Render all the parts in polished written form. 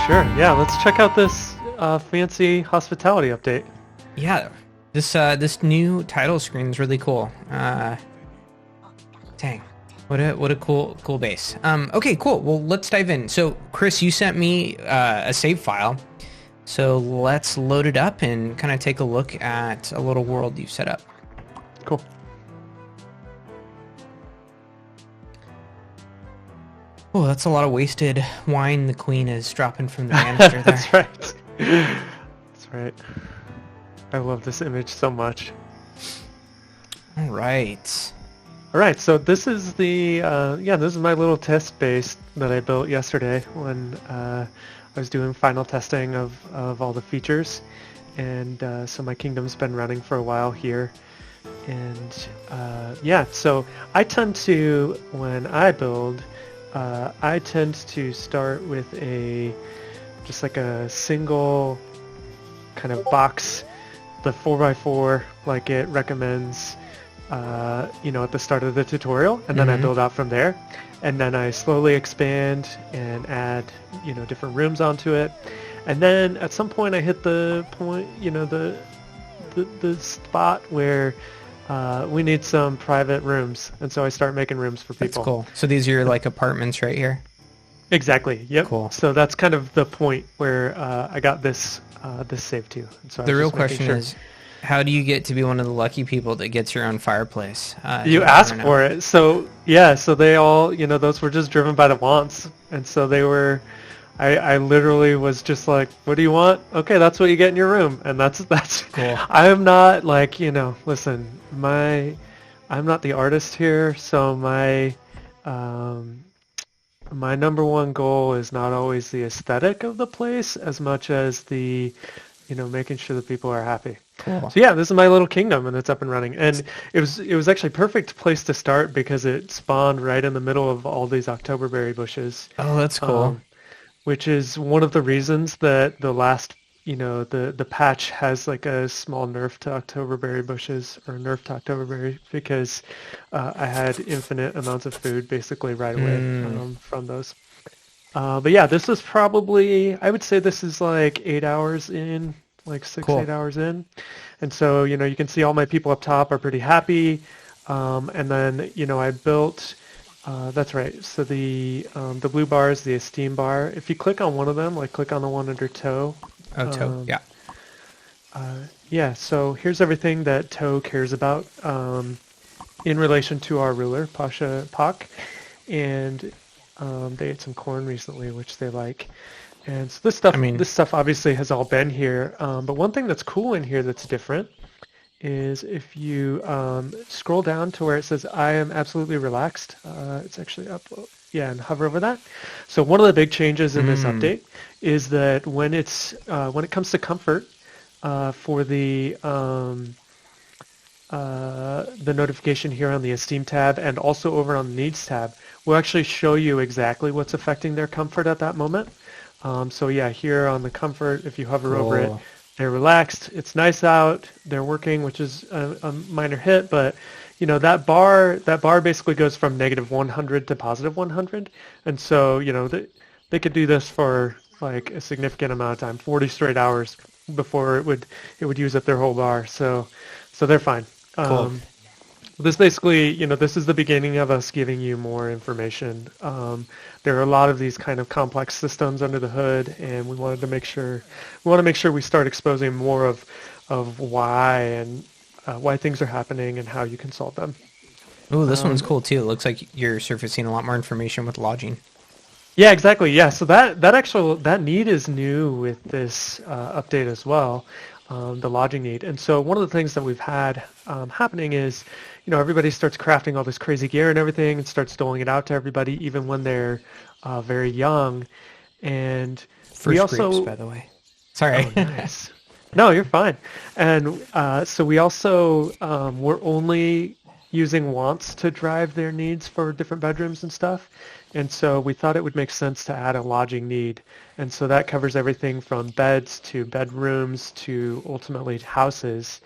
Sure. Yeah, let's check out this fancy hospitality update. Yeah, this new title screen is really cool. Dang, what a cool base. Okay, cool. Well, let's dive in. So, Chris, you sent me a save file. So let's load it up and kind of take a look at a little world you've set up. Cool. Oh, that's a lot of wasted wine the queen is dropping from the banister there. That's right. That's right. I love this image so much. All right. All right, so this is the this is my little test base that I built yesterday when I was doing final testing of all the features, and so my kingdom's been running for a while here, and so I tend to, when I build, I tend to start with just like a single kind of box, the 4x4 like it recommends, at the start of the tutorial, and then I build out from there, and then I slowly expand and add, different rooms onto it, and then at some point I hit the point, the spot where we need some private rooms, and so I start making rooms for people. That's cool. So these are your like apartments right here? Exactly. Yep. Cool. So that's kind of the point where I got this save too. And so the real question is, how do you get to be one of the lucky people that gets your own fireplace? You ask for it. So yeah, so they all, those were just driven by the wants, and so they were. I literally was just like, what do you want? Okay, that's what you get in your room, and that's cool. I am not like, listen, I'm not the artist here, so my number one goal is not always the aesthetic of the place as much as the, making sure that people are happy. Cool. So yeah, this is my little kingdom, and it's up and running. And it was actually a perfect place to start because it spawned right in the middle of all these Octoberberry bushes. Oh, that's cool. Which is one of the reasons that the last, the patch has like a small nerf to Octoberberry bushes, or nerf to Octoberberry, because I had infinite amounts of food basically right away from those. But yeah, this is probably, I would say this is like 8 hours in, like 8 hours in. And so, you can see all my people up top are pretty happy. And then, I built... that's right. So the blue bar is the esteem bar. If you click on one of them, like click on the one under toe. Oh, toe. Yeah. Yeah. So here's everything that toe cares about in relation to our ruler, Pasha Pak, and they ate some corn recently, which they like. And so this stuff obviously has all been here. But one thing that's cool in here that's different is if you scroll down to where it says I am absolutely relaxed, it's actually up, and hover over that. So one of the big changes in this update is that when it comes to comfort, for the notification here on the Esteem tab and also over on the Needs tab, we'll actually show you exactly what's affecting their comfort at that moment. So yeah, here on the comfort, if you hover over it, they're relaxed. It's nice out. They're working, which is a minor hit, but that bar basically goes from -100 to +100, and so they could do this for like a significant amount of time, 40 straight hours before it would use up their whole bar. So they're fine. Cool. This basically, this is the beginning of us giving you more information. There are a lot of these kind of complex systems under the hood, and we want to make sure we start exposing more of why things are happening and how you can solve them. Oh, this one's cool too. It looks like you're surfacing a lot more information with lodging. Yeah, exactly. Yeah, so that need is new with this update as well. The lodging need. And so one of the things that we've had happening is, everybody starts crafting all this crazy gear and everything and starts doling it out to everybody, even when they're very young. And we also... Groups, by the way. Sorry. Oh, nice. No, you're fine. And so we also, we're only using wants to drive their needs for different bedrooms and stuff. And so we thought it would make sense to add a lodging need. And so that covers everything from beds to bedrooms to ultimately houses.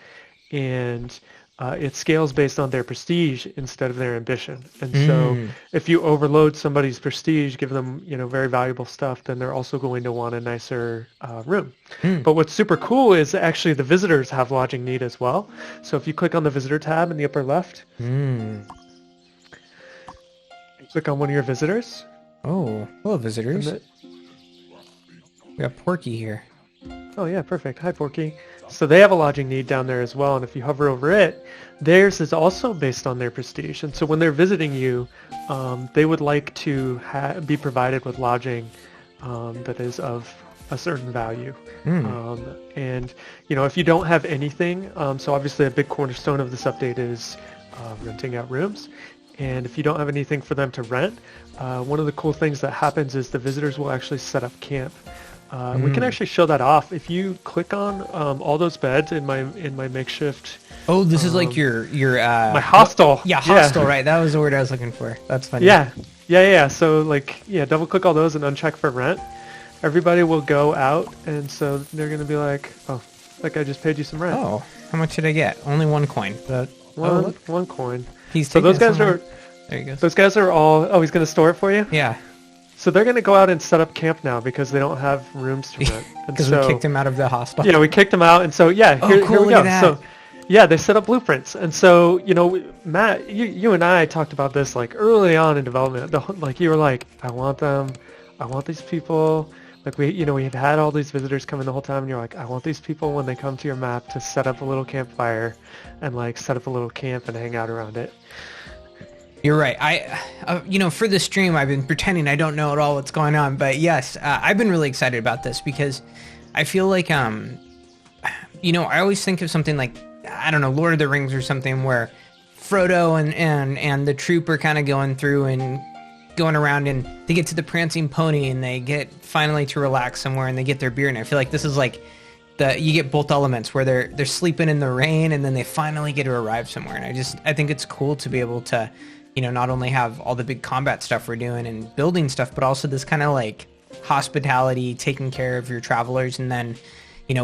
And it scales based on their prestige instead of their ambition. And so if you overload somebody's prestige, give them, very valuable stuff, then they're also going to want a nicer room. But what's super cool is actually the visitors have lodging need as well. So if you click on the visitor tab in the upper left, click on one of your visitors. Oh, hello, visitors. We got Porky here. Oh yeah, perfect. Hi, Porky. So they have a lodging need down there as well, and if you hover over it, theirs is also based on their prestige. And so when they're visiting you, they would like to be provided with lodging that is of a certain value. And if you don't have anything, so obviously a big cornerstone of this update is renting out rooms. And if you don't have anything for them to rent, one of the cool things that happens is the visitors will actually set up camp. We can actually show that off if you click on all those beds in my makeshift. Oh, this is like your my hostel. Yeah, hostel, right? That was the word I was looking for. That's funny. Yeah. So double click all those and uncheck for rent. Everybody will go out, and so they're gonna be like, oh, that guy just paid you some rent. Oh, how much did I get? Only one coin. But one coin. So those guys are. There you go. Those guys are all. Oh, he's gonna store it for you. Yeah. So they're going to go out and set up camp now because they don't have rooms to rent. Because we kicked him out of the hostel. Yeah, we kicked him out, and so here we go. So they set up blueprints, and so Matt, you and I talked about this like early on in development. Like you were like, I want these people. Like we've had all these visitors come in the whole time, and you're like, I want these people when they come to your map to set up a little campfire, and like set up a little camp and hang out around it. You're right. For the stream, I've been pretending I don't know at all what's going on. But yes, I've been really excited about this because I feel like, I always think of something like, I don't know, Lord of the Rings or something where Frodo and the troop are kind of going through and going around and they get to the prancing pony and they get finally to relax somewhere and they get their beer. And I feel like this is like you get both elements where they're sleeping in the rain and then they finally get to arrive somewhere. And I think it's cool to be able to, not only have all the big combat stuff we're doing and building stuff, but also this kind of like hospitality, taking care of your travelers. And then,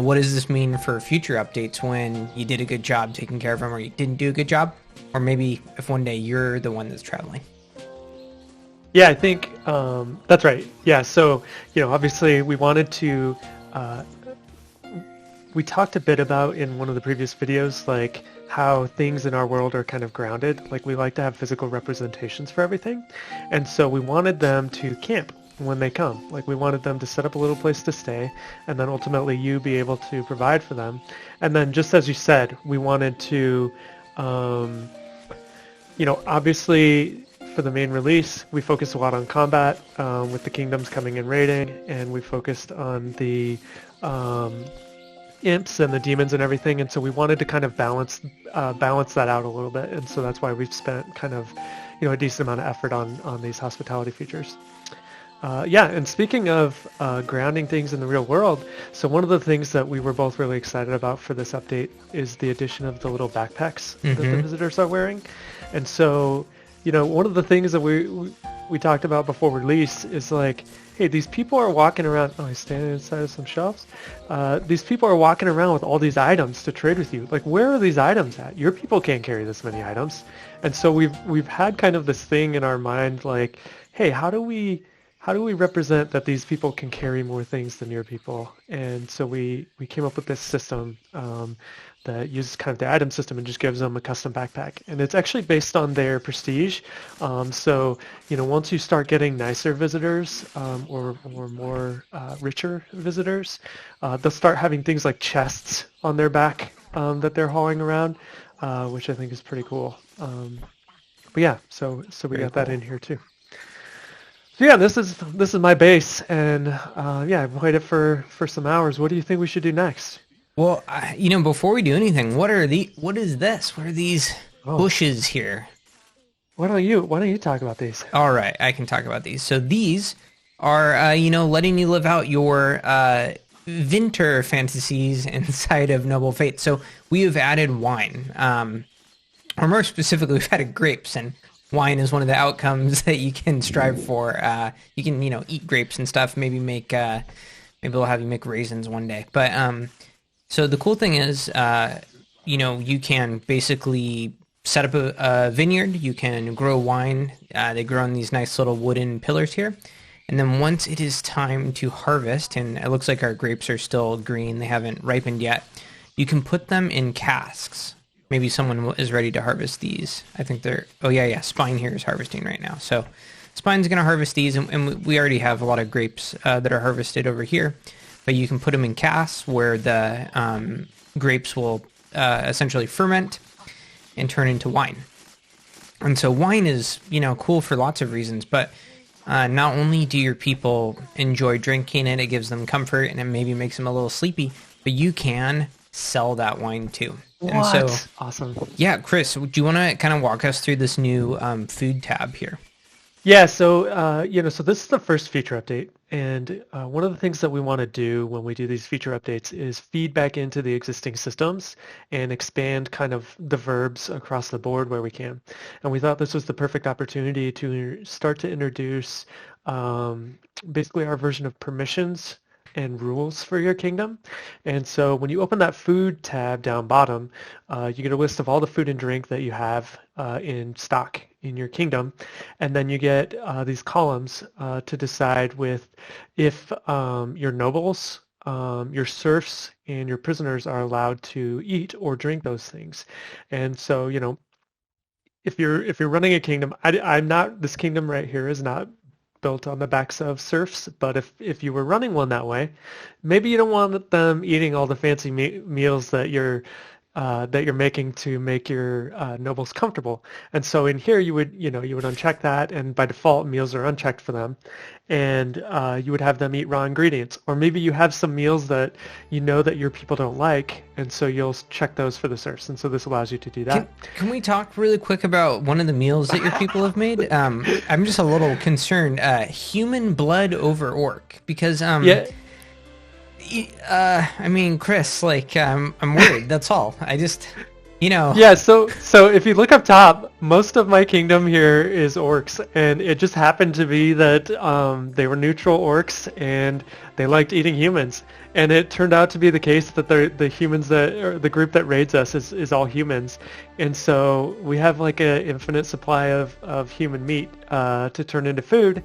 what does this mean for future updates when you did a good job taking care of them or you didn't do a good job? Or maybe if one day you're the one that's traveling. Yeah, I think that's right. Yeah, so, obviously we wanted to, we talked a bit about in one of the previous videos, like how things in our world are kind of grounded. Like we like to have physical representations for everything. And so we wanted them to camp when they come. Like we wanted them to set up a little place to stay and then ultimately you be able to provide for them. And then just as you said, we wanted to, obviously for the main release, we focused a lot on combat with the kingdoms coming and raiding, and we focused on the imps and the demons and everything, and so we wanted to kind of balance that out a little bit, and so that's why we've spent kind of a decent amount of effort on these hospitality features. And speaking of grounding things in the real world, so one of the things that we were both really excited about for this update is the addition of the little backpacks that the visitors are wearing. And so one of the things that we talked about before release is like, hey, these people are walking around. Oh, he's standing inside of some shelves. These people are walking around with all these items to trade with you. Like, where are these items at? Your people can't carry this many items. And so we've had kind of this thing in our mind, like, hey, how do we represent that these people can carry more things than your people? And so we came up with this system that uses kind of the item system and just gives them a custom backpack. And it's actually based on their prestige. So, once you start getting nicer visitors or more richer visitors, they'll start having things like chests on their back that they're hauling around, which I think is pretty cool. But yeah, so we got that in here too. So yeah, this is my base, and I've played it for some hours. What do you think we should do next? Well, before we do anything, what is this? What are these bushes here? Why don't you talk about these? All right, I can talk about these. So these are, letting you live out your winter fantasies inside of Noble Fate. So we have added wine, or more specifically, we've added grapes, and wine is one of the outcomes that you can strive for. You can, eat grapes and stuff. Maybe maybe they'll have you make raisins one day. But so the cool thing is, you can basically set up a vineyard. You can grow wine. They grow on these nice little wooden pillars here. And then once it is time to harvest, and it looks like our grapes are still green, they haven't ripened yet, you can put them in casks. Maybe someone is ready to harvest these. I think they're, oh yeah, Spine here is harvesting right now. So Spine's going to harvest these, and we already have a lot of grapes that are harvested over here. But you can put them in casks where the grapes will essentially ferment and turn into wine. And so wine is, cool for lots of reasons, but not only do your people enjoy drinking it, it gives them comfort and it maybe makes them a little sleepy, but you can sell that wine too. What? And so, awesome. Yeah, Chris, do you want to kind of walk us through this new food tab here? Yeah, so so this is the first feature update, and one of the things that we want to do when we do these feature updates is feed back into the existing systems and expand kind of the verbs across the board where we can. And we thought this was the perfect opportunity to start to introduce basically our version of permissions and rules for your kingdom. And so when you open that food tab down bottom, you get a list of all the food and drink that you have in stock in your kingdom, and then you get these columns to decide with if your nobles, your serfs, and your prisoners are allowed to eat or drink those things. And so if you're running a kingdom, I'm not, this kingdom right here is not built on the backs of serfs, but if you were running one that way, maybe you don't want them eating all the fancy meals that you're making to make your nobles comfortable. And so in here you would uncheck that, and by default meals are unchecked for them, and you would have them eat raw ingredients. Or maybe you have some meals that that your people don't like, and so you'll check those for the serfs, and so this allows you to do that. Can we talk really quick about one of the meals that your people have made? I'm just a little concerned. Human blood over orc, because yeah. I mean, Chris, I'm worried. That's all. I just, Yeah, so if you look up top, most of my kingdom here is orcs, and it just happened to be that they were neutral orcs, and they liked eating humans. And it turned out to be the case that the humans or the group that raids us is all humans. And so we have like an infinite supply of human meat to turn into food.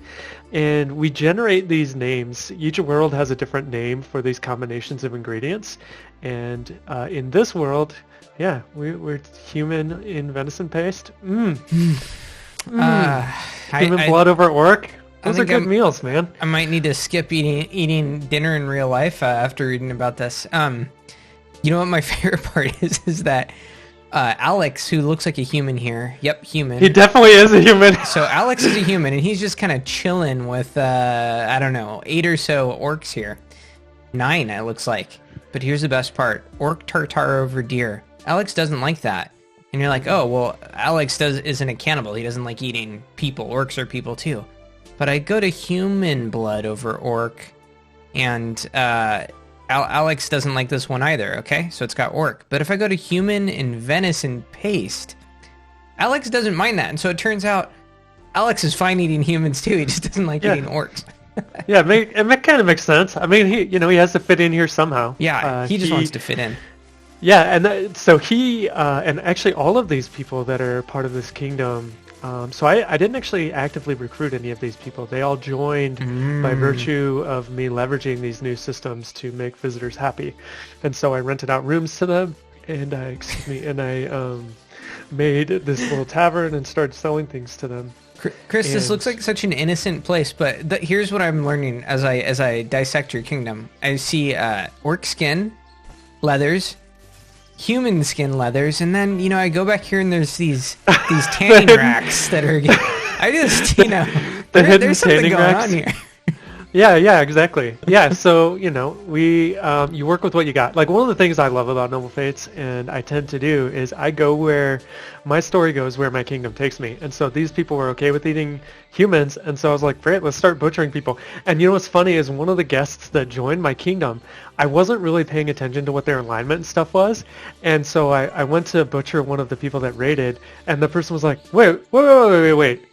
And we generate these names. Each world has a different name for these combinations of ingredients. And in this world, yeah, we're human in venison paste. Human blood over orc. Those are good meals, man. I might need to skip eating dinner in real life after reading about this. You know what my favorite part is that Alex, who looks like a human here. Yep, human. He definitely is a human. So Alex is a human, and he's just kind of chilling with, 8 or so orcs here. 9, it looks like. But here's the best part. Orc tartare over deer. Alex doesn't like that. And you're like, oh, well, Alex isn't a cannibal. He doesn't like eating people. Orcs are people, too. But I go to human blood over orc, and Alex doesn't like this one either, okay? So it's got orc. But if I go to human and venison paste, Alex doesn't mind that. And so it turns out Alex is fine eating humans too. He just doesn't like eating orcs. Yeah, it kind of makes sense. I mean, he has to fit in here somehow. Yeah, he just wants to fit in. Yeah, and so he, and actually all of these people that are part of this kingdom, so I didn't actually actively recruit any of these people. They all joined by virtue of me leveraging these new systems to make visitors happy. And so I rented out rooms to them, and I made this little tavern and started selling things to them. Chris, this looks like such an innocent place, but here's what I'm learning as I dissect your kingdom. I see orc skin, leathers, human skin leathers, and then I go back here and there's these tanning racks that are. I just there's something going on here. Yeah, exactly. Yeah, so you work with what you got. Like, one of the things I love about Noble Fates, and I tend to do, is I go where my story goes, where my kingdom takes me. And so these people were okay with eating humans, and so I was like, great, let's start butchering people. And what's funny is one of the guests that joined my kingdom, I wasn't really paying attention to what their alignment and stuff was, and so I went to butcher one of the people that raided, and the person was like, wait.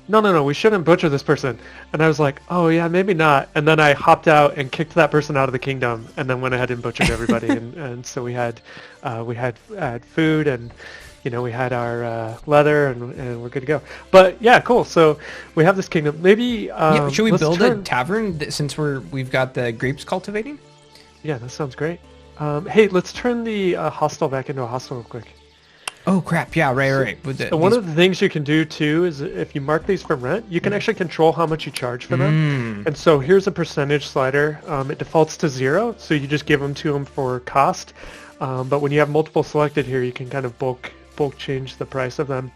no, we shouldn't butcher this person. And I was like, oh yeah, maybe not. And then I hopped out and kicked that person out of the kingdom, and then went ahead and butchered everybody. And so we had food, and we had our leather, and we're good to go. But yeah, cool. So we have this kingdom. Maybe Yeah, should we build a tavern since we've got the grapes cultivating? Yeah, that sounds great. Hey, let's turn the hostel back into a hostel real quick. Oh crap! Yeah, right. So one of the things you can do too is if you mark these for rent, you can actually control how much you charge for them. And so here's a percentage slider. It defaults to 0, so you just give them to them for cost. But when you have multiple selected here, you can kind of bulk change the price of them.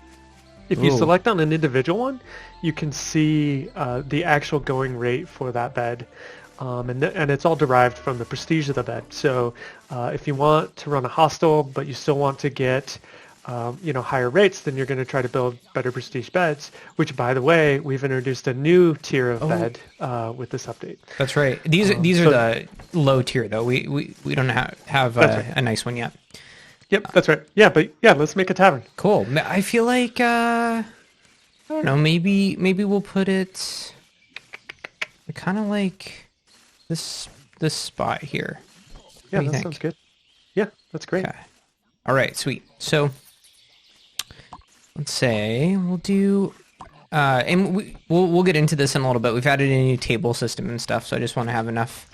If you select on an individual one, you can see the actual going rate for that bed. And it's all derived from the prestige of the bed. So if you want to run a hostel, but you still want to get higher rates, then you're going to try to build better prestige beds, which, by the way, we've introduced a new tier of bed with this update. That's right. These are the low tier, though. We don't have a nice one yet. Yep, that's right. Yeah, but yeah, let's make a tavern. Cool. I feel like, I don't know, maybe we'll put it kind of like this spot here. Yeah, that sounds good. Yeah, that's great. Okay. All right, sweet. So let's say we'll do, and we'll get into this in a little bit. We've added a new table system and stuff, so I just want to have enough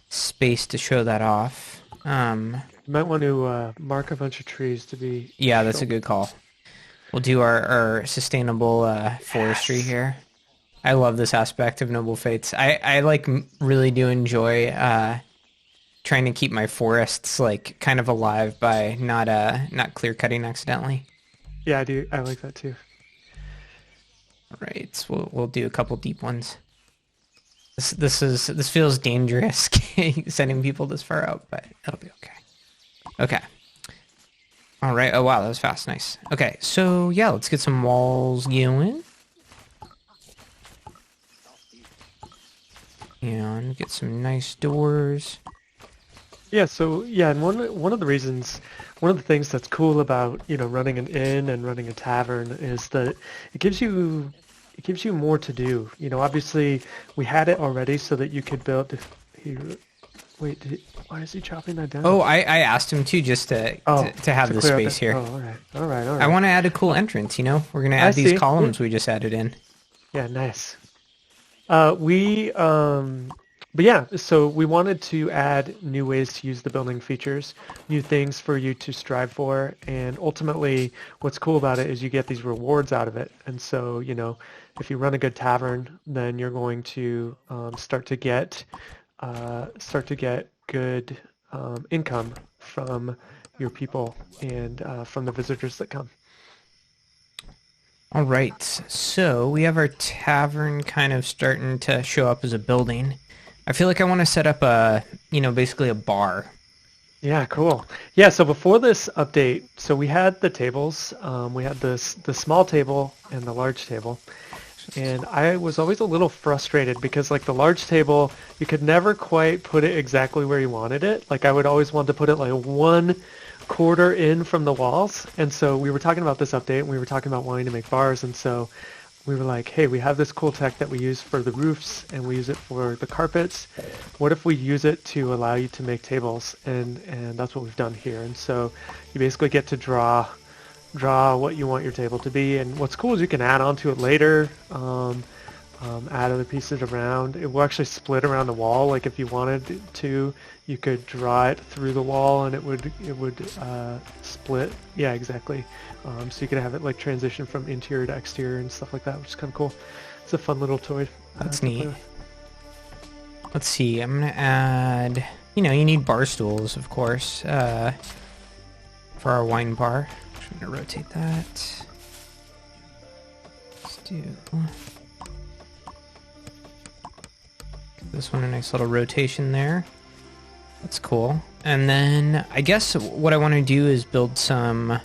space to show that off. You might want to mark a bunch of trees to be... Yeah, that's a good call. We'll do our sustainable forestry here. I love this aspect of Noble Fates. I like really do enjoy trying to keep my forests like kind of alive by not clear cutting accidentally. Yeah, I do. I like that too. All right, so we'll do a couple deep ones. This feels dangerous sending people this far out, but it'll be okay. Okay. All right. Oh wow, that was fast. Nice. Okay, so yeah, let's get some walls going. And get some nice doors. Yeah, so yeah, and one of the things that's cool about, running an inn and running a tavern is that it gives you more to do. Obviously we had it already so that you could build wait, why is he chopping that down? Oh, I asked him too, just to have the space here. Oh, all right. I want to add a cool entrance, We're going to add these columns we just added in. Yeah, nice. But yeah, so we wanted to add new ways to use the building features, new things for you to strive for, and ultimately what's cool about it is you get these rewards out of it. And so, if you run a good tavern, then you're going to start to get good income from your people and from the visitors that come. All right, so we have our tavern kind of starting to show up as a building. I feel like I want to set up basically a bar. Yeah, cool. Yeah, so before this update, so we had the tables. We had the small table and the large table. And I was always a little frustrated because, like, the large table, you could never quite put it exactly where you wanted it. Like, I would always want to put it, like, 1/4 in from the walls. And so we were talking about this update, and we were talking about wanting to make bars. And so we were like, hey, we have this cool tech that we use for the roofs, and we use it for the carpets. What if we use it to allow you to make tables? And that's what we've done here. And so you basically get to draw what you want your table to be, and what's cool is you can add onto it later, add other pieces around. It will actually split around the wall. Like if you wanted to, you could draw it through the wall and it would split. Yeah, exactly. So you could have it like transition from interior to exterior and stuff like that, which is kind of cool. It's a fun little toy. That's neat. Let's see, I'm gonna add, you need bar stools, of course, for our wine bar. I'm gonna rotate that. Let's do give this one a nice little rotation there. That's cool. And then I guess what I want to do is build some.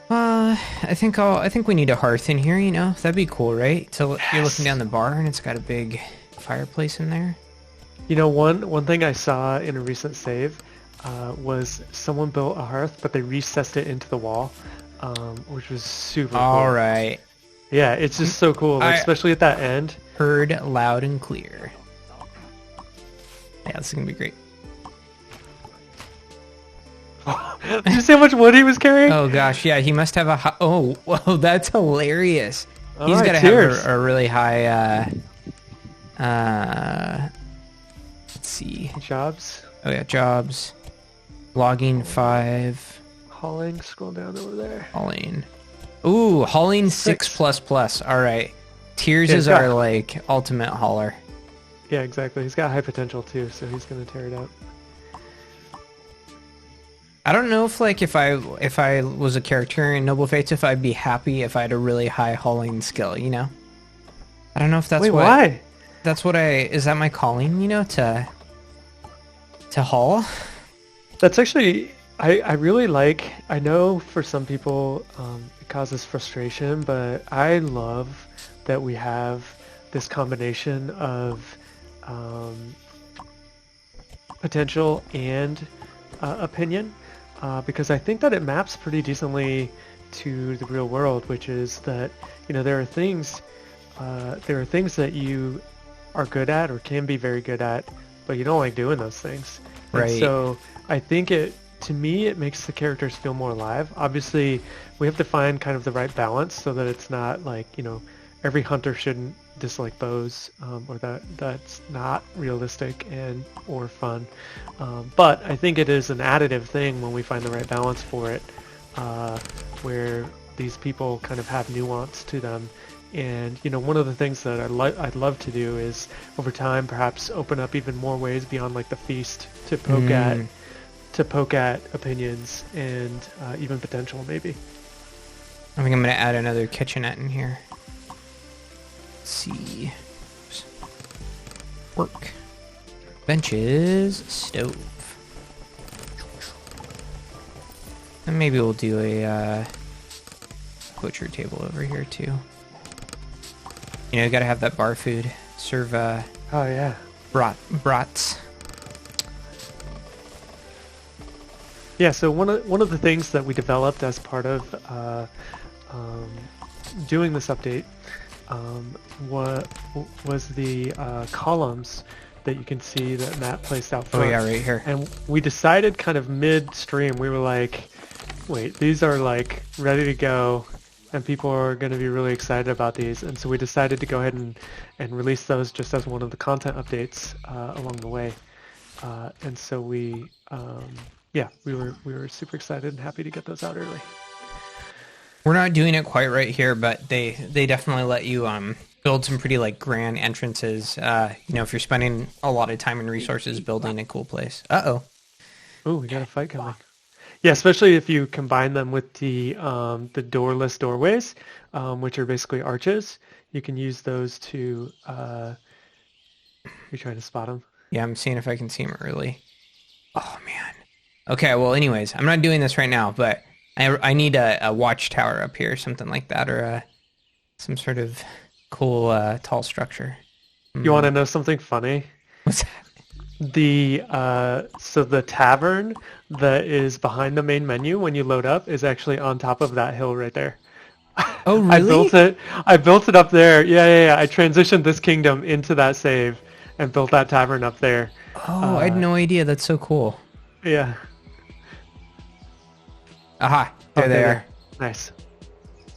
I think we need a hearth in here. That'd be cool, right? So yes. You're looking down the bar and it's got a big fireplace in there. One thing I saw in a recent save. Was someone built a hearth, but they recessed it into the wall, which was super cool. All right. Yeah, it's just so cool, like, especially at that end. Heard loud and clear. Yeah, this is gonna be great. Did you see how much wood he was carrying? Oh gosh, yeah, he must have a oh, whoa, that's hilarious. He's right, gotta have a really high let's see. Jobs. Oh yeah, jobs. Logging 5. Hauling, scroll down over there. Hauling. Ooh, hauling 6++. Alright. Tears is our like ultimate hauler. Yeah, exactly. He's got high potential too, so he's gonna tear it up. I don't know if like if I was a character in Noble Fates, if I'd be happy if I had a really high hauling skill, you know? I don't know if that's why? That's what is that my calling, you know, to haul? That's actually I really like. I know for some people it causes frustration, but I love that we have this combination of potential and opinion, because I think that it maps pretty decently to the real world, which is that, you know, there are things that you are good at or can be very good at, but you don't like doing those things. Right. And so I think to me, it makes the characters feel more alive. Obviously, we have to find kind of the right balance so that it's not like, you know, every hunter shouldn't dislike bows, or that's not realistic or fun. But I think it is an additive thing when we find the right balance for it, where these people kind of have nuance to them. And, you know, one of the things that I'd love to do is over time perhaps open up even more ways beyond like the feast to poke at opinions and even potential maybe. I think I'm gonna add another kitchenette in here. Let's see. Work. Benches, stove. And maybe we'll do a butcher table over here too. You know, you gotta have that bar food. Serve oh yeah, brats. Yeah, so one of the things that we developed as part of doing this update was the columns that you can see that Matt placed out front. Oh yeah, right here. And we decided kind of midstream, we were like, wait, these are like ready to go and people are going to be really excited about these. And so we decided to go ahead and release those just as one of the content updates along the way. And so we were super excited and happy to get those out early. We're not doing it quite right here, but they definitely let you build some pretty like grand entrances. You know, if you're spending a lot of time and resources building a cool place. Uh-oh. Oh, we got a fight coming. Yeah, especially if you combine them with the doorless doorways, which are basically arches. You can use those to. You're trying to spot them. Yeah, I'm seeing if I can see them early. Oh man. Okay, well, anyways, I'm not doing this right now, but I need a watchtower up here, something like that, or some sort of cool tall structure. You want to know something funny? What's that? So the tavern that is behind the main menu when you load up is actually on top of that hill right there. Oh, really? I built it up there. Yeah. I transitioned this kingdom into that save and built that tavern up there. Oh, I had no idea. That's so cool. Yeah. Aha, there they are. Nice.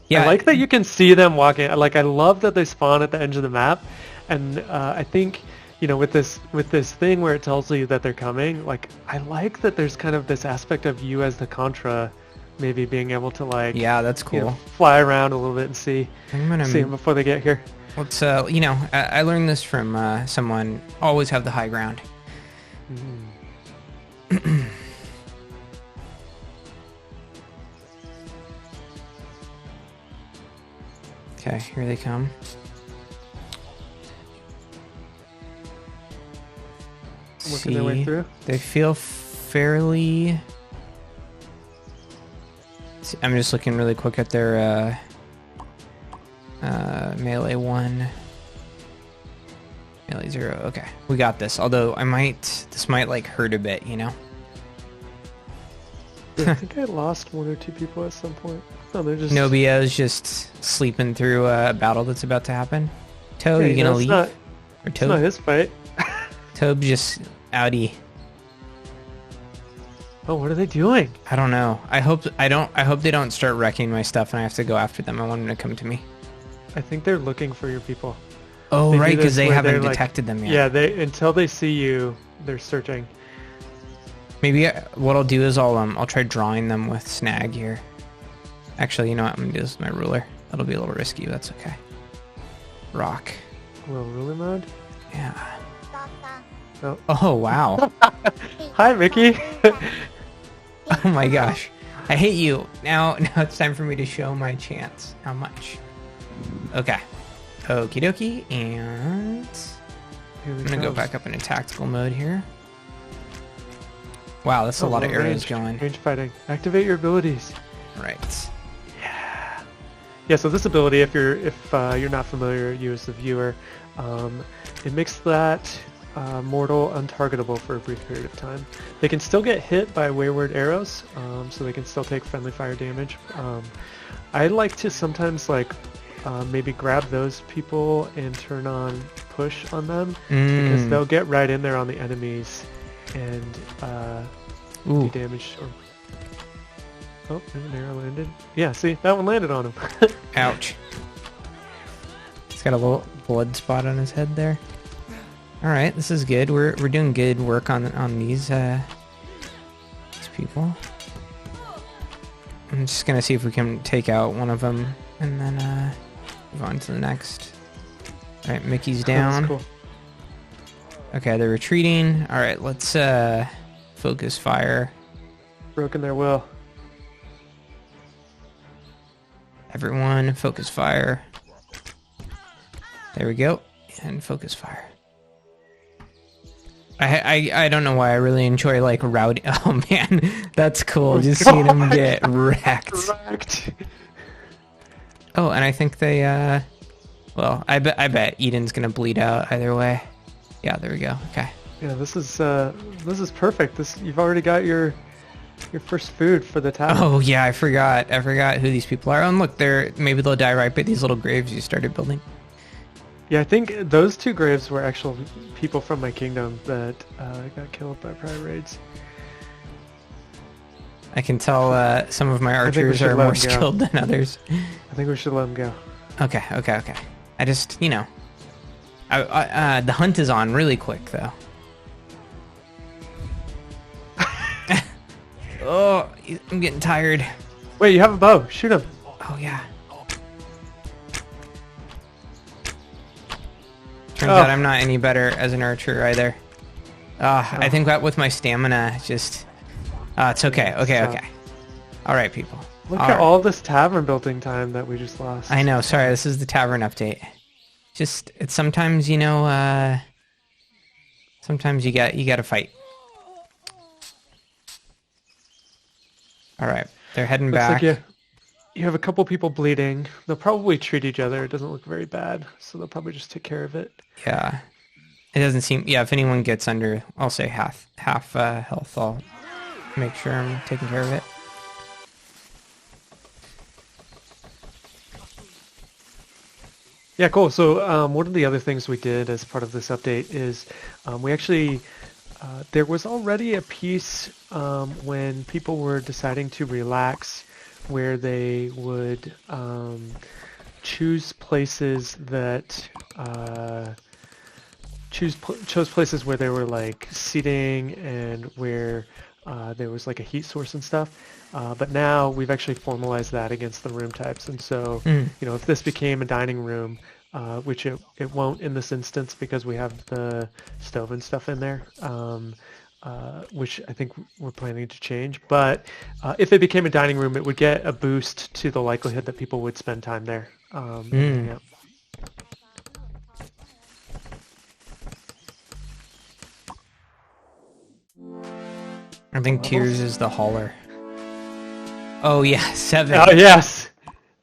Yeah, I like that you can see them walking. Like, I love that they spawn at the edge of the map, and I think, you know, with this thing where it tells you that they're coming, like, I like that there's kind of this aspect of you as the Contra, maybe being able to like, yeah, that's cool. You know, fly around a little bit and see them before they get here. Let's you know, I learned this from someone. Always have the high ground. Okay, here they come. Working their way through. They feel fairly... I'm just looking really quick at their melee 1, melee 0. Okay, we got this. Although this might like hurt a bit, you know. Yeah, I think I lost 1 or 2 people at some point. No, they're just... Nobio's just sleeping through a battle that's about to happen. Toe, Yeah, you gonna leave? Or it's not his fight. Tobe just outie. Oh, what are they doing? I don't know. I hope they don't start wrecking my stuff and I have to go after them. I want them to come to me. I think they're looking for your people. Oh, They right, do because this they where haven't they're, detected them yet. Yeah, until they see you, they're searching. Maybe what I'll do is I'll try drawing them with snag here. Actually, you know what? I'm gonna do this with my ruler. That'll be a little risky, but that's okay. Rock. A little ruler mode? Yeah. Oh, Oh wow. hi, Mickey. Oh my gosh. I hate you. Now it's time for me to show my chance. How much? Okay. Okie dokie, and I'm gonna go back up into tactical mode here. Wow, that's a lot of arrows going. Range fighting. Activate your abilities. Right. Yeah, so this ability, if you're not familiar, you as the viewer, it makes that mortal untargetable for a brief period of time. They can still get hit by wayward arrows, so they can still take friendly fire damage. I like to sometimes maybe grab those people and turn on push on them because they'll get right in there on the enemies and do damage. Oh, and an arrow landed. Yeah, see, that one landed on him. Ouch. He's got a little blood spot on his head there. All right, this is good. We're doing good work on these people. I'm just gonna see if we can take out one of them and then move on to the next. All right, Mickey's down. Cool. Okay, they're retreating. All right, let's focus fire. Broken their will. Everyone, focus fire. There we go. And focus fire. I don't know why I really enjoy rowdy. Oh man, that's cool. Just seeing them get wrecked. Oh, and I think they well, I bet Eden's gonna bleed out either way. Yeah, there we go. Okay. Yeah, this is perfect. You've already got your first food for the town. Oh yeah, I forgot who these people are. Oh, and look, maybe they'll die right by these little graves you started building. Yeah, I think those 2 graves were actual people from my kingdom that got killed by prior raids. I can tell some of my archers are more skilled than others. I think we should let them go. Okay. I just, the hunt is on really quick though. Oh, I'm getting tired. Wait, you have a bow. Shoot him. Oh yeah. Turns out I'm not any better as an archer either. I think that with my stamina, just... it's okay. Okay. All right, people. Look at all this tavern building time that we just lost. I know. Sorry, this is the tavern update. Just, it's sometimes, sometimes you got to fight. All right, they're heading back. Like you have a couple people bleeding. They'll probably treat each other. It doesn't look very bad, so they'll probably just take care of it. Yeah, it doesn't seem. Yeah, if anyone gets under, I'll say half health, I'll make sure I'm taking care of it. Yeah, cool. So one of the other things we did as part of this update is we actually there was already a piece when people were deciding to relax where they would choose places that chose places where there were seating and where there was a heat source and stuff. But now we've actually formalized that against the room types, and so if this became a dining room, which it won't in this instance because we have the stove and stuff in there, which I think we're planning to change. But if it became a dining room, it would get a boost to the likelihood that people would spend time there. Yeah. I think Tears is the hauler. Oh yeah, 7. Oh yes.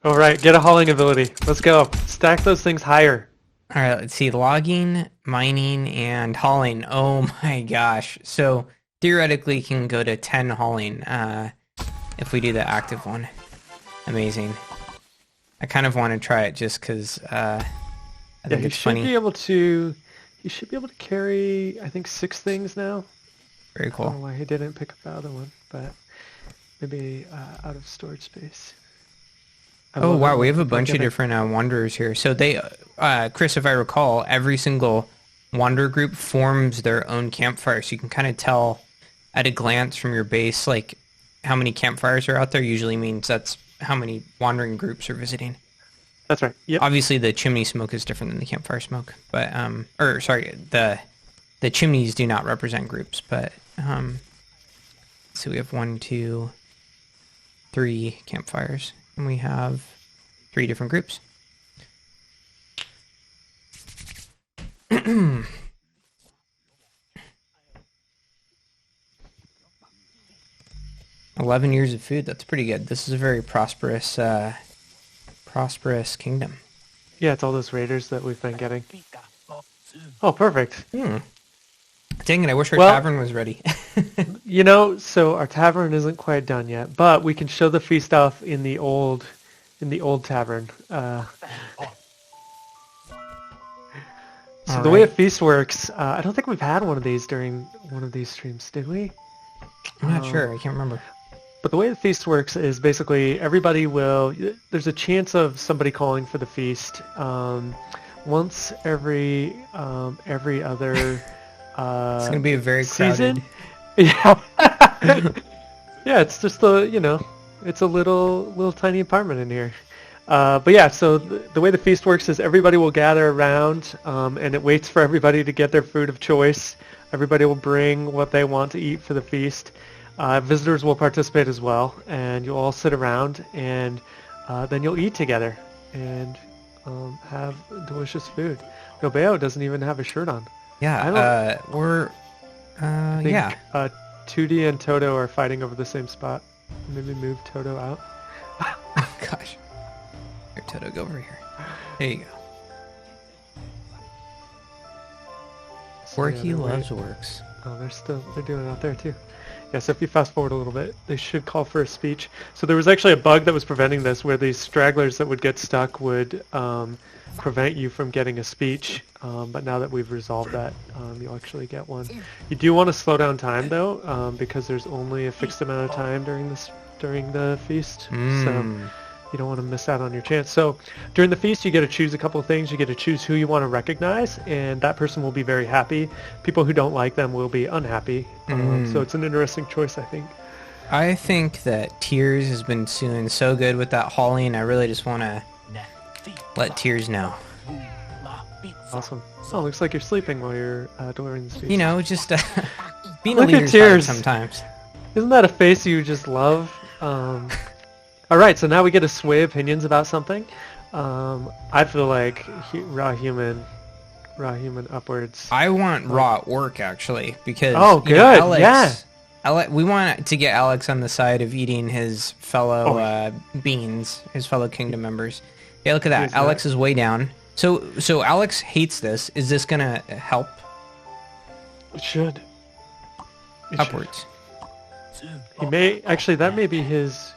All right, get a hauling ability. Let's go. Stack those things higher. All right, let's see. Logging, mining, and hauling. Oh my gosh. So theoretically can go to 10 hauling. if we do the active one. Amazing. I kind of want to try it just because I think it's funny. He should be able to carry, I think, 6 things now. Very I don't know cool. why he didn't pick up the other one, but maybe out of storage space. Oh wow, we have a bunch of different wanderers here. So they, Chris, if I recall, every single wanderer group forms their own campfire. So you can kind of tell at a glance from your base, like how many campfires are out there. Usually means that's how many wandering groups are visiting. That's right. Yep. Obviously, the chimney smoke is different than the campfire smoke, but the chimneys do not represent groups. But so we have 1, 2, 3 campfires, and we have 3 different groups. 11 years of food. That's pretty good. This is a very prosperous kingdom. Yeah, it's all those raiders that we've been getting. Oh, perfect. Dang it, I wish our tavern was ready. So our tavern isn't quite done yet, but we can show the feast off in the old tavern. So the way a feast works, I don't think we've had one of these during one of these streams, did we? I'm not sure. I can't remember. But the way the feast works is basically everybody will... There's a chance of somebody calling for the feast once every other it's going to be a very season. crowded... Yeah. Yeah, it's just it's a little tiny apartment in here. But yeah, so the way the feast works is everybody will gather around and it waits for everybody to get their food of choice. Everybody will bring what they want to eat for the feast. Visitors will participate as well, and you'll all sit around, and then you'll eat together and have delicious food. Nobeo doesn't even have a shirt on. Yeah, I think 2D and Toto are fighting over the same spot. Maybe move Toto out. Oh, gosh. Here, Toto, go over here. There you go. Where he loves works. Oh, they're doing it out there too. Yeah, so if you fast forward a little bit, they should call for a speech. So there was actually a bug that was preventing this, where these stragglers that would get stuck would prevent you from getting a speech. But now that we've resolved that, you'll actually get one. You do want to slow down time though, because there's only a fixed amount of time during the feast. So you don't want to miss out on your chance. So during the feast, you get to choose a couple of things. You get to choose who you want to recognize, and that person will be very happy. People who don't like them will be unhappy. So it's an interesting choice, I think. I think that Tears has been doing so good with that hauling. I really just want to let Tears know. Awesome. Oh, looks like you're sleeping while you're delivering the speech. Just being Look a leader's at Tears. hard sometimes. Isn't that a face you just love? All right, so now we get to sway opinions about something. I feel like raw human upwards. I want raw orc actually, because good, Alex, we want to get Alex on the side of eating his fellow beings, his fellow kingdom members. Yeah, look at that. Alex is way down. So Alex hates this. Is this gonna help? It should. Upwards. He may actually. That may be his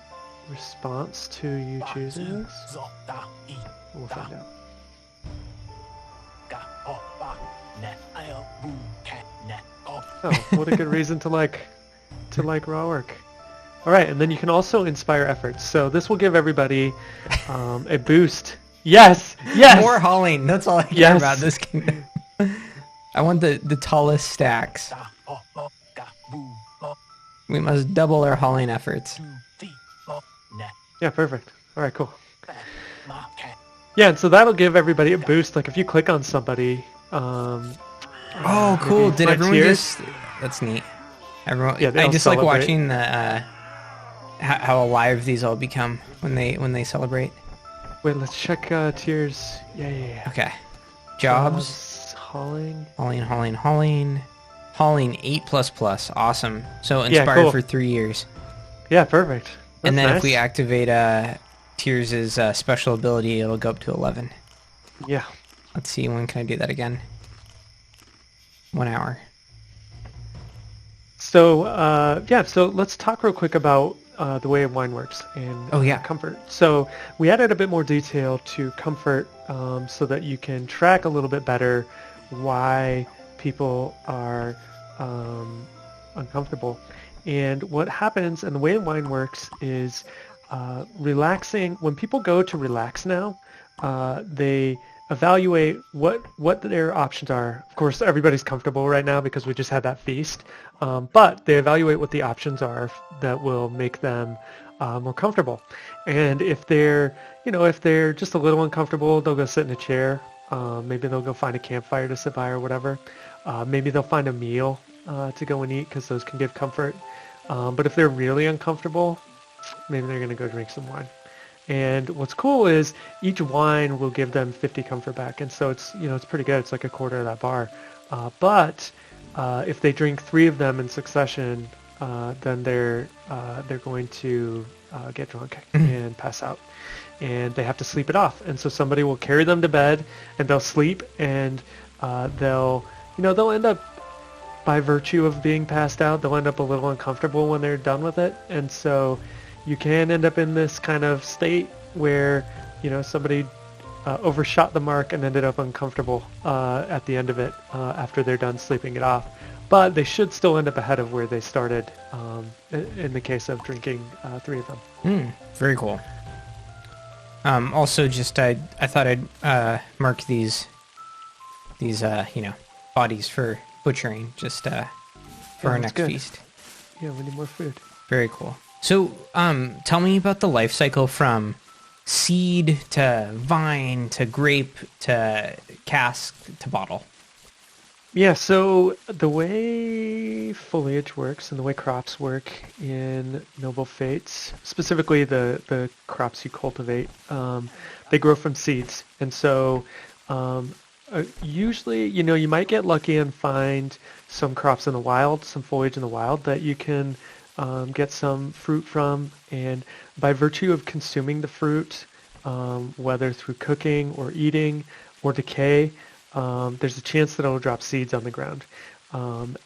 response to you choosing this. We'll find out. Oh, what a good reason to like raw work. All right, and then you can also inspire efforts. So this will give everybody a boost. Yes. More hauling. That's all I care about this kingdom. I want the tallest stacks. We must double our hauling efforts. Yeah, perfect. All right, cool. Yeah, and so that'll give everybody a boost. Like if you click on somebody. Oh, cool! Did everyone just? That's neat. Everyone. Yeah, I just celebrate. Like watching the how alive these all become when they celebrate. Wait, let's check tiers. Yeah. Okay. Jobs. Hauling. 8++. Awesome. So inspired for 3 years. Yeah, perfect. That's and then nice. if we activate Tears' special ability, it'll go up to 11. Yeah. Let's see, when can I do that again? 1 hour. So, so let's talk real quick about the way wine works in Oh, yeah. comfort. So we added a bit more detail to comfort so that you can track a little bit better why people are uncomfortable. And what happens, and the way wine works is relaxing. When people go to relax now, they evaluate what their options are. Of course, everybody's comfortable right now because we just had that feast, but they evaluate what the options are that will make them more comfortable. And if they're just a little uncomfortable, they'll go sit in a chair. Maybe they'll go find a campfire to sit by or whatever. Maybe they'll find a meal to go and eat because those can give comfort. But if they're really uncomfortable, maybe they're going to go drink some wine. And what's cool is each wine will give them 50 comfort back, and so it's pretty good. It's like a quarter of that bar. But if they drink 3 of them in succession, then they're going to get drunk and pass out, and they have to sleep it off. And so somebody will carry them to bed, and they'll sleep, and they'll end up, by virtue of being passed out, they'll end up a little uncomfortable when they're done with it, and so you can end up in this kind of state where, somebody overshot the mark and ended up uncomfortable at the end of it after they're done sleeping it off. But they should still end up ahead of where they started in the case of drinking 3 of them. Very cool. Also, just I thought I'd mark these bodies for butchering just for our next feast. Yeah, we need more food. Very cool. So, tell me about the life cycle from seed to vine to grape to cask to bottle. Yeah, so the way foliage works and the way crops work in Noble Fates, specifically the crops you cultivate, they grow from seeds. And so usually, you might get lucky and find some crops in the wild, some foliage in the wild that you can get some fruit from, and by virtue of consuming the fruit, whether through cooking or eating or decay, there's a chance that it'll drop seeds on the ground.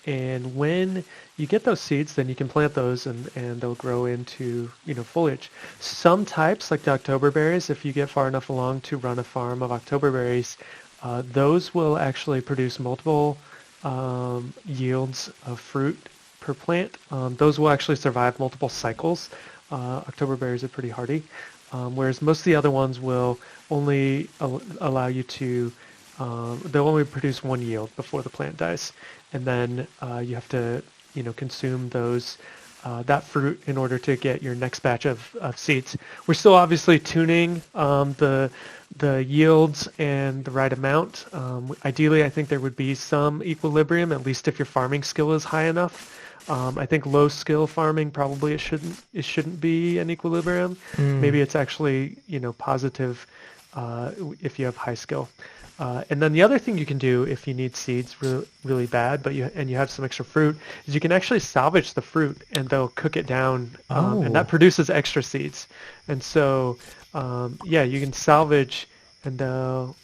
And when you get those seeds, then you can plant those and they'll grow into, foliage. Some types, like the October berries, if you get far enough along to run a farm of October berries, those will actually produce multiple yields of fruit per plant. Those will actually survive multiple cycles. October berries are pretty hardy, whereas most of the other ones will only allow you to, they'll only produce 1 yield before the plant dies. And then you have to, consume that fruit in order to get your next batch of seeds. We're still obviously tuning the yields and the right amount. Ideally, I think there would be some equilibrium, at least if your farming skill is high enough. I think low skill farming probably it shouldn't be an equilibrium. Maybe it's actually positive if you have high skill. And then the other thing you can do if you need seeds really bad, but you have some extra fruit, is you can actually salvage the fruit and they'll cook it down, and that produces extra seeds. And so, you can salvage, and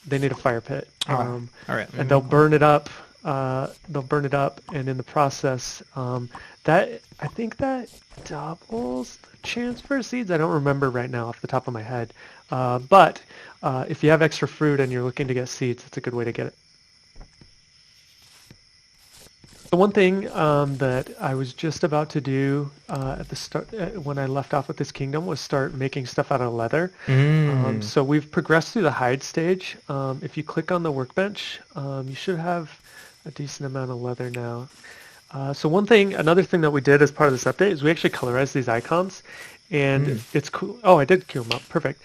they need a fire pit. All right. And they'll burn it up. And in the process, I think that doubles the chance for seeds. I don't remember right now off the top of my head. But if you have extra fruit and you're looking to get seeds, it's a good way to get it. The one thing that I was just about to do at the start when I left off with this kingdom was start making stuff out of leather. So we've progressed through the hide stage. If you click on the workbench, you should have a decent amount of leather now. So another thing that we did as part of this update is we actually colorized these icons, and it's cool. Oh, I did queue them up. Perfect.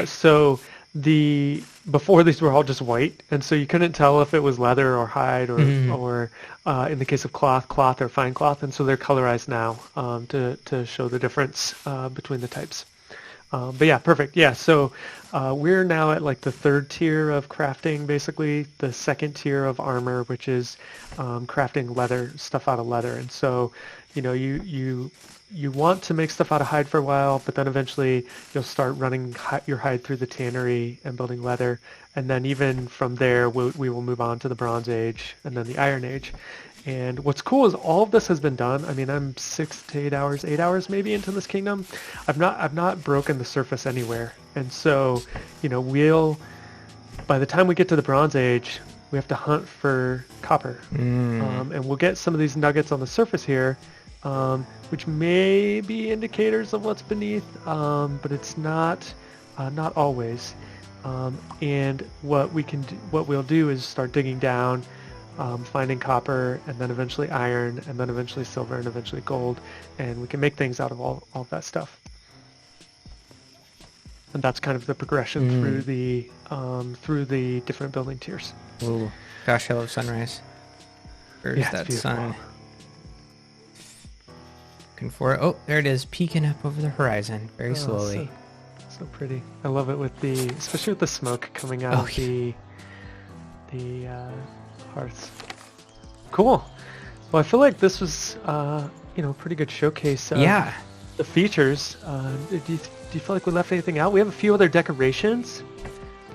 So before these were all just white, and so you couldn't tell if it was leather or hide or in the case of cloth or fine cloth, and so they're colorized now to show the difference between the types. But yeah, perfect. Yeah, so we're now at like the 3rd tier of crafting, basically the 2nd tier of armor, which is crafting stuff out of leather. And so, you want to make stuff out of hide for a while, but then eventually you'll start running your hide through the tannery and building leather. And then even from there, we will move on to the Bronze Age and then the Iron Age. And what's cool is all of this has been done. I mean, I'm 6 to 8 hours maybe into this kingdom. I've not broken the surface anywhere. And so, by the time we get to the Bronze Age, we have to hunt for copper. And we'll get some of these nuggets on the surface here, which may be indicators of what's beneath, but it's not always. And what we'll do is start digging down, finding copper, and then eventually iron, and then eventually silver, and eventually gold, and we can make things out of all of that stuff. And that's kind of the progression through the different building tiers. Ooh, gosh, I love sunrise. Where's that sun? Looking for it. Oh, there it is, peeking up over the horizon, very slowly. So pretty. I love it especially with the smoke coming out of the hearths. Cool. Well, I feel like this was a pretty good showcase of the features. Do you feel like we left anything out? We have a few other decorations.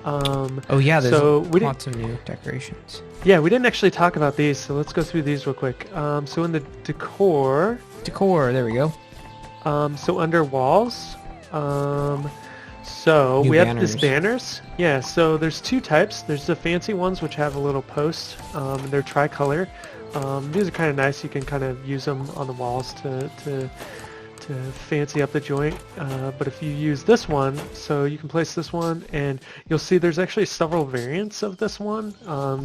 There's lots of new decorations. Yeah, we didn't actually talk about these, so let's go through these real quick. So in the decor, there we go. So under walls, so new we have banners. these banners. Yeah, so there's two types. There's the fancy ones, which have a little post. They're tricolor. These are kind of nice. You can kind of use them on the walls to fancy up the joint. But if you use this one, so you can place this one, and you'll see there's actually several variants of this one.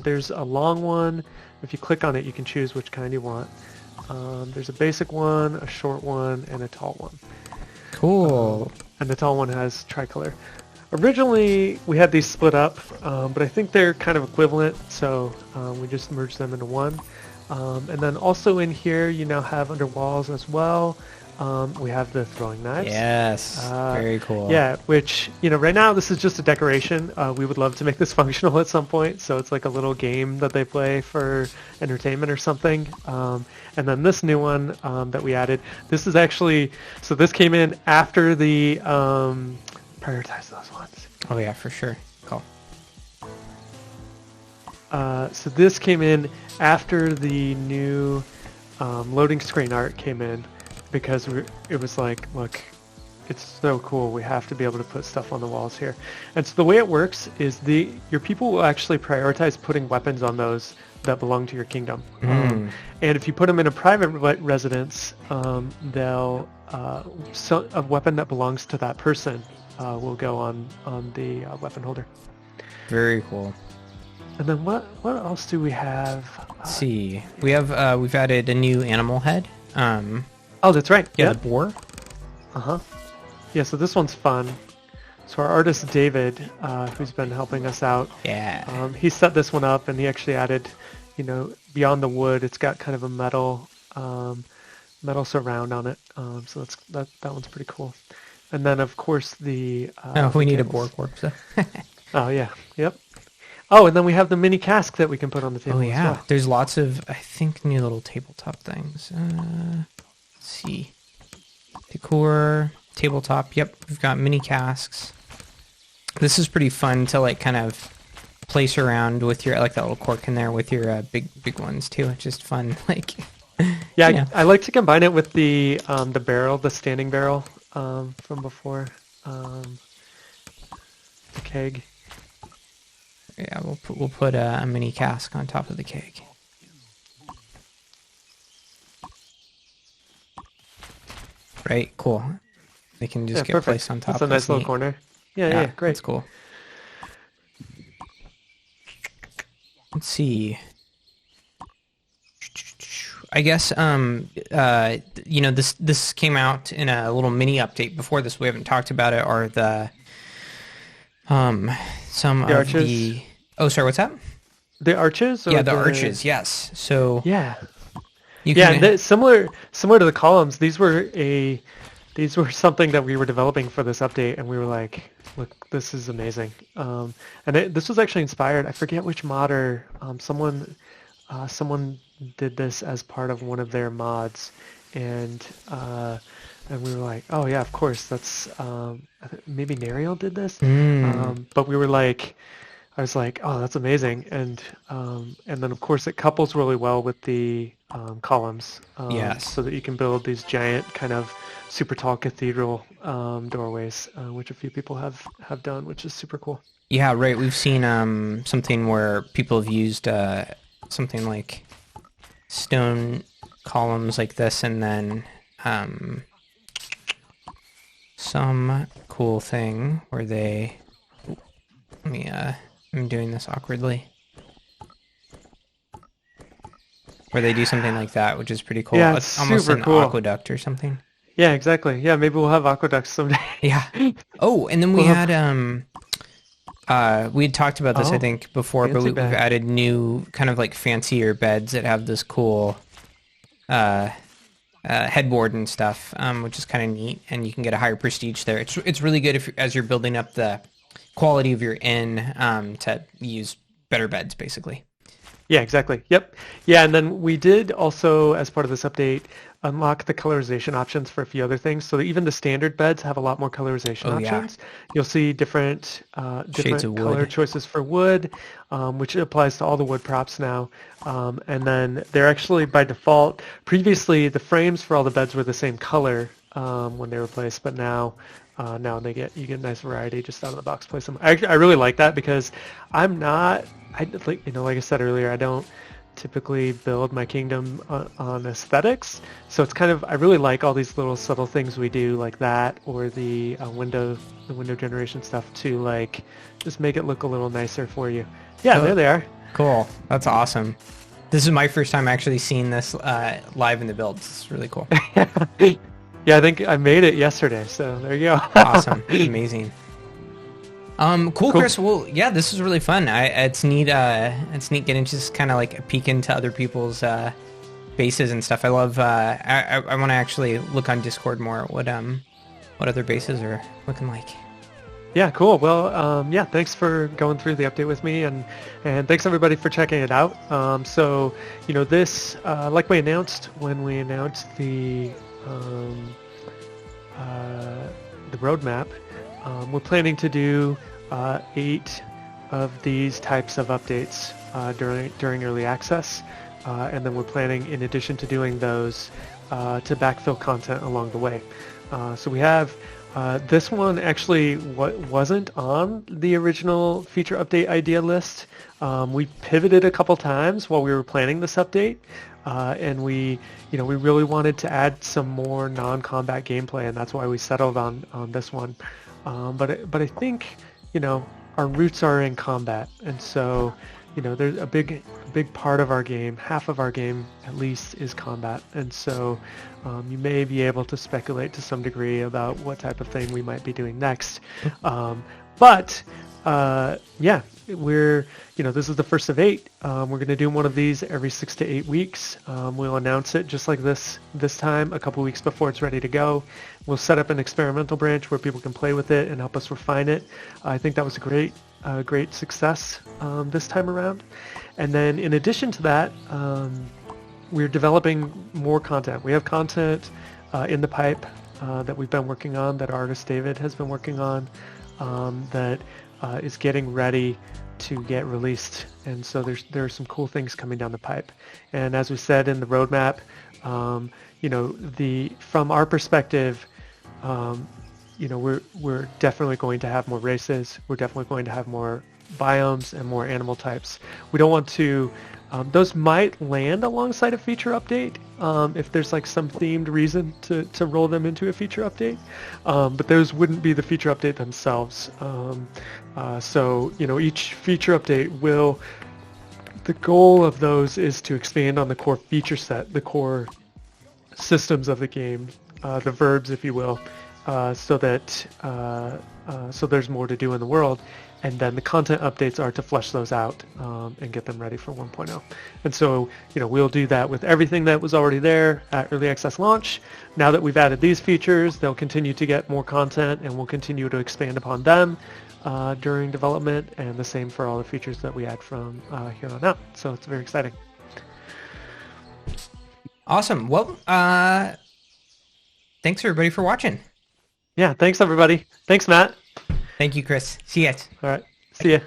There's a long one. If you click on it, you can choose which kind you want. There's a basic one, a short one, and a tall one. Cool. And the tall one has tricolor. Originally, we had these split up, but I think they're kind of equivalent, so we just merged them into one. And then also in here, you now have under walls as well. We have the throwing knives. Yes, very cool. Yeah, which, right now this is just a decoration. We would love to make this functional at some point, so it's like a little game that they play for entertainment or something. And then this new one that we added, this is actually, so this came in after the, prioritize those ones. Oh yeah, for sure. Cool. So this came in after the new loading screen art came in, because it was like, look, it's so cool. We have to be able to put stuff on the walls here. And so the way it works is your people will actually prioritize putting weapons on those that belong to your kingdom. And if you put them in a private residence, a weapon that belongs to that person will go on the weapon holder. Very cool. And then what else do we have? Let's see. We've added a new animal head. Oh, that's right. Yeah, the boar. Yeah, so this one's fun. So our artist David, who's been helping us out, he set this one up, and he actually added, beyond the wood, it's got kind of a metal surround on it. So that one's pretty cool. And then of course we need a boar corpse. Oh yeah, yep. Oh, and then we have the mini cask that we can put on the table. Oh yeah, as well. There's lots of, I think, new little tabletop things. Let's see, decor, tabletop. Yep, we've got mini casks. This is pretty fun to like kind of place around with your, like that little cork in there with your big ones too. It's just fun, like. Yeah, I like to combine it with the barrel, the standing barrel from before, the keg. Yeah, we'll put a mini cask on top of the keg. Right, cool. They can just get placed on top. That's a nice little corner. Yeah, great. That's cool. Let's see. I guess this came out in a little mini update before this. We haven't talked about it. Are the some the of arches? the sorry, what's that? The arches? Yeah, the arches. Yes. So yeah, can, similar to the columns. These were something that we were developing for this update, and we were like, look, this is amazing. And this was actually inspired. I forget which modder. Someone did this as part of one of their mods, and we were like, oh yeah, of course, that's maybe Nariel did this. But we were like, I was like, oh, that's amazing. And then of course it couples really well with the columns, Yes. so that you can build these giant kind of super tall cathedral doorways, which a few people have done, which is super cool. Yeah, right. We've seen something where people have used something like stone columns like this, and then some cool thing where they. Let me. I'm doing this awkwardly. Where they do something like that, which is pretty cool. Yeah, it's It's almost super an cool. aqueduct or something. Yeah, exactly. Yeah, maybe we'll have aqueducts someday. Yeah. Oh, and then we We'll have had we had talked about this I oh, think before, but fancy we've bed. added new kind of like fancier beds that have this cool uh, headboard and stuff, which is kind of neat, and you can get a higher prestige there. It's really good if as you're building up the quality of your inn to use better beds, basically. Yeah, exactly. Yep. Yeah, and then we did also, as part of this update, unlock the colorization options for a few other things. So that even the standard beds have a lot more colorization Oh yeah, options. You'll see shades of different color wood. choices for wood, which applies to all the wood props now. And then they're actually by default. Previously, the frames for all the beds were the same color when they were placed, but now you get a nice variety just out of the box. Place them. I really like that because I'm not. Like I said earlier, I don't typically build my kingdom on aesthetics. So it's kind of I really like all these little subtle things we do like that, or the window generation stuff to like just make it look a little nicer for you. Yeah, Oh, there they are. cool. That's awesome. This is my first time actually seeing this live in the build. It's really cool. Yeah, I think I made it yesterday. So there you go. Awesome. Amazing. Cool, Cool. Chris. Well, yeah, this was really fun. It's neat. It's neat getting just kind of like a peek into other people's bases and stuff. I love. I want to actually look on Discord more at what other bases are looking like. Yeah, cool. Well, yeah, thanks for going through the update with me, and thanks everybody for checking it out. So, this, like we announced when we announced the roadmap, we're planning to do 8 of these types of updates during early access, and then we're planning, in addition to doing those, to backfill content along the way. So we have this one actually wasn't on the original feature update idea list. We pivoted a couple times while we were planning this update, and we really wanted to add some more non-combat gameplay, and that's why we settled on this one. But I think our roots are in combat, and so there's a big part of our game, half of our game at least, is combat, and so you may be able to speculate to some degree about what type of thing we might be doing next. But yeah, this is the first of 8. We're going to do one of these every 6 to 8 weeks. We'll announce it just like this time, a couple weeks before it's ready to go. We'll set up an experimental branch where people can play with it and help us refine it. I think that was a great success this time around. And then in addition to that, we're developing more content. We have content in the pipe that we've been working on, that artist David has been working on, that is getting ready to get released. And so there are some cool things coming down the pipe. And as we said in the roadmap, from our perspective, we're definitely going to have more races. We're definitely going to have more biomes and more animal types. We don't want to. Those might land alongside a feature update if there's like some themed reason to roll them into a feature update, but those wouldn't be the feature update themselves. So each feature update will. The goal of those is to expand on the core feature set, the core systems of the game, the verbs, if you will, so that so there's more to do in the world. And then the content updates are to flesh those out and get them ready for 1.0. And so, we'll do that with everything that was already there at early access launch. Now that we've added these features, they'll continue to get more content, and we'll continue to expand upon them during development, and the same for all the features that we add from here on out. So it's very exciting. Awesome. Well, thanks everybody for watching. Yeah, thanks everybody. Thanks, Matt. Thank you, Chris. See ya. All right, see ya.